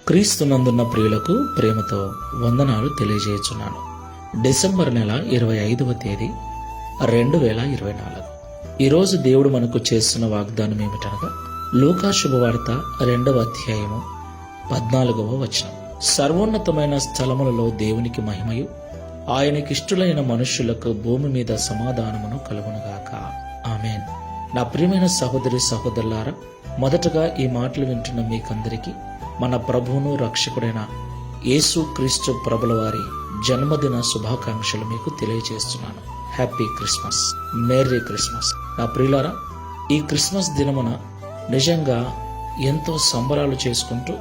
క్రీస్తునందున్న ప్రియులకు ప్రేమతో వందనాలు తెలియజేయుచున్నాను. డిసెంబర్ నెల 25వ తేదీ 2024. ఈరోజు దేవుడు మనకు చేస్తున్న వాగ్దానం ఏమిటనగా లూకా శుభవార్త 2వ అధ్యాయము 14వ వచనం. సర్వోన్నతమైన స్థలములలో దేవునికి మహిమయు, ఆయనకిష్టులైన మనుష్యులకు భూమి మీద సమాధానమును కలుగునుగాక. ఆమేన్. నా ప్రియమైన సహోదరి సహోదరులారా, మొదటగా ఈ మాటలు వింటున్న మీకందరికీ మన ప్రభువును రక్షకుడైన యేసు క్రీస్తు ప్రభుల వారి జన్మదిన శుభాకాంక్షలు మీకు తెలియజేస్తున్నాను. Happy Christmas, merry Christmas. నా ప్రియులారా, ఈ క్రిస్మస్ దినమున నిజంగా ఎంతో సంబరాలు చేసుకుంటూ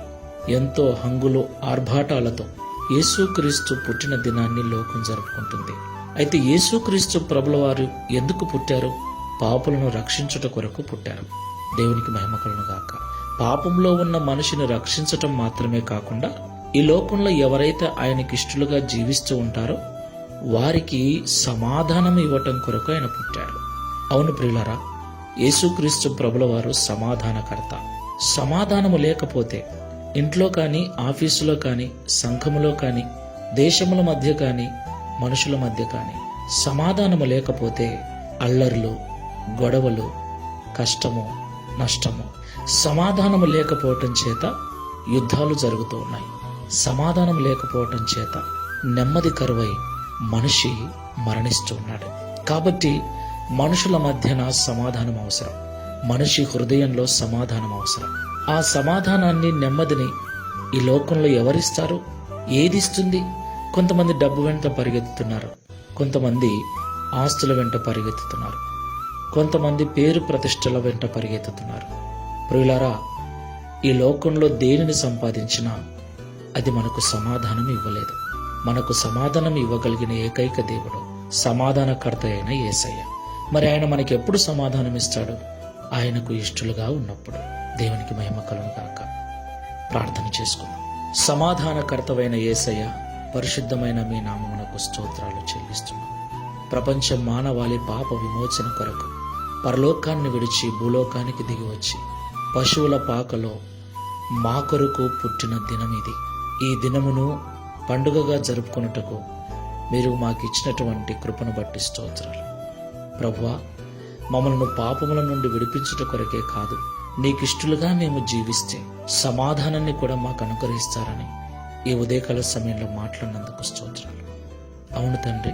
ఎంతో హంగులు ఆర్భాటాలతో యేసుక్రీస్తు పుట్టిన దినాన్ని లోకం జరుపుకుంటుంది. అయితే యేసుక్రీస్తు ప్రభుల వారు ఎందుకు పుట్టారు? పాపులను రక్షించుట కొరకు పుట్టారు. దేవునికి మహిమ కలుగును గాక. పాపంలో ఉన్న మనిషిని రక్షించటం మాత్రమే కాకుండా ఈ లోకంలో ఎవరైతే ఆయనకి ఇష్టలుగా జీవిస్తూ ఉంటారో వారికి సమాధానం ఇవ్వటం కొరకు ఆయన పుట్టాడు. అవును ప్రియులారా, యేసుక్రీస్తు ప్రభుల వారు సమాధానకర్త. సమాధానము లేకపోతే ఇంట్లో కానీ, ఆఫీసులో కానీ, సంఘములో కానీ, దేశముల మధ్య కానీ, మనుషుల మధ్య కానీ సమాధానము లేకపోతే అల్లర్లు, గొడవలు, కష్టము, నష్టము. సమాధానము లేకపోవటం చేత యుద్ధాలు జరుగుతూ ఉన్నాయి. సమాధానం లేకపోవటం చేత నెమ్మది కరువై మనిషి మరణిస్తూ ఉన్నాడు. కాబట్టి మనుషుల మధ్యన సమాధానం అవసరం. మనిషి హృదయంలో సమాధానం అవసరం. ఆ సమాధానాన్ని, నెమ్మదిని ఈ లోకంలో ఎవరిస్తారు? ఏదిస్తుంది? కొంతమంది డబ్బు వెంట పరిగెత్తుతున్నారు, కొంతమంది ఆస్తుల వెంట పరిగెత్తుతున్నారు, కొంతమంది పేరు ప్రతిష్టల వెంట పరిగెత్తుతున్నారు. ప్రియులారా, ఈ లోకంలో దేనిని సంపాదించినా అది మనకు సమాధానం ఇవ్వలేదు. మనకు సమాధానం ఇవ్వగలిగిన ఏకైక దేవుడు సమాధానకర్త అయిన యేసయ్య. మరి ఆయన మనకి ఎప్పుడు సమాధానం ఇస్తాడు? ఆయనకు ఇష్టలుగా ఉన్నప్పుడు. దేవునికి మహిమ కలుగును గాక. ప్రార్థన చేసుకుందాం. సమాధానకర్తవైన యేసయ్య, పరిశుద్ధమైన మీ నామమునకు స్తోత్రాలు చెల్లిస్తున్నాం. ప్రపంచ మానవాళి పాప విమోచన కొరకు పరలోకాన్ని విడిచి భూలోకానికి దిగి వచ్చి పశువుల పాకలో మా కొరకు పుట్టిన దినం ఇది. ఈ దినమును పండుగగా జరుపుకొనుటకు మీరు మాకిచ్చినటువంటి కృపను బట్టి స్తోత్రాలు. ప్రభువా, మమ్మల్ని పాపముల నుండి విడిపించుట కొరకే కాదు, నీకిష్టులుగా మేము జీవిస్తే సమాధానాన్ని కూడా మాకు అనుగ్రహిస్తారని ఈ ఉదయకాల సమయంలో మాట్లాడినందుకు స్తోత్రాలు. అవును తండ్రి,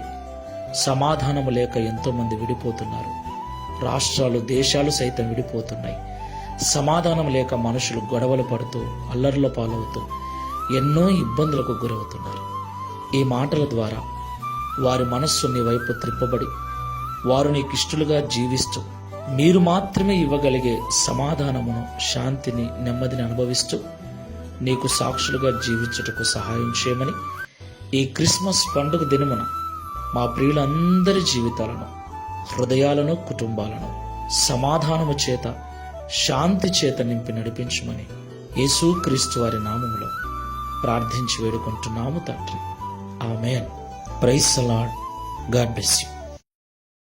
సమాధానము లేక ఎంతో మంది విడిపోతున్నారు. రాష్ట్రాలు, దేశాలు సైతం విడిపోతున్నాయి. సమాధానం లేక మనుషులు గొడవలు పడుతూ, అల్లర్ల పాలవుతూ ఎన్నో ఇబ్బందులకు గురవుతున్నారు. ఈ మాటల ద్వారా వారి మనస్సు నీ వైపు త్రిప్పబడి వారు నీకిష్టులుగా జీవిస్తూ మీరు మాత్రమే ఇవ్వగలిగే సమాధానమును, శాంతిని, నెమ్మదిని అనుభవిస్తూ నీకు సాక్షులుగా జీవించుటకు సహాయం చేయమని ఈ క్రిస్మస్ పండుగ దినమున మా ప్రియులందరి జీవితాలను, హృదయాలను, కుటుంబాలను సమాధానము చేత, శాంతి చేత నింపి నడిపించమని యేసుక్రీస్తు వారి నామములో ప్రార్థించి వేడుకుంటున్నాము తండ్రి. Amen. Praise the Lord. God bless you.